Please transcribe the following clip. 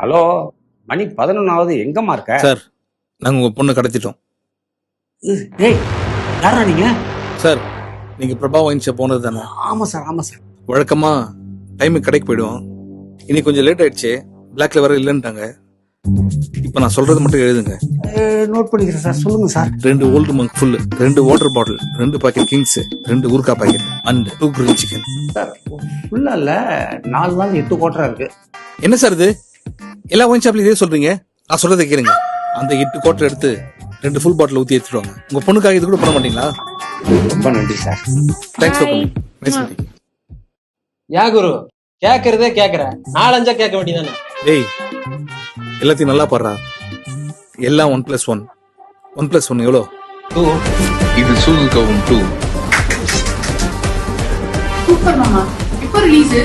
Hello, மணி 11 எங்கம்மா இருக்க? Sir, நாங்கள் உங்கள் பொண்ணை கடத்திட்டோம். ஏய், யாரா நீங்க? சார், நீங்கள் பிரபா ஒயின் ஷாப் போனது தானே? ஆமா சார், ஆமா சார். வழக்கமாக டைமுக்கு கடைக்கு போயிடுவோம். இன்னைக்கு கொஞ்சம் லேட் ஆயிடுச்சு, பிளாக்ல வர இல்லைன்ட்டாங்க. இப்போ நான் சொல்றது மட்டும் எழுதுங்க. நோட் பண்ணிக்கிறேன் சார், சொல்லுங்க sir. 2 Old Monk full, 2 water bottle, 2 packet Kings, 2 ஊர்கா packet and 2 grill chicken. Sir ஃபுல்லா இல்ல, 4 நாள் 8 கோட்டரா இருக்கு. என்ன சார் இது? எல்லா ஒயின் ஷாப்லயும் இதே சொல்றீங்க. நான் சொல்றதை கேளுங்க. அந்த 8 குவார்டர் எடுத்து 2 ஃபுல் பாட்டில் ஊற்றி எடுத்துருவாங்க. உங்க பொண்ணுக்காக இது கூட பண்ண மாட்டீங்களா? ரொம்ப நன்றி sir. Thanks for coming. Nice meeting. Yeah குரு, கேக்குறதே கேக்குற, 4-5 கேட்க வேண்டியதானே? டேய், எல்லாத்தையும் நல்லா பாடுறா. எல்லாம் 1+1. 1+1 எவ்வளோ? 2. இது சூதுகவும் 2. சூப்பர் மாமா. எப்போ ரிலீஸ்?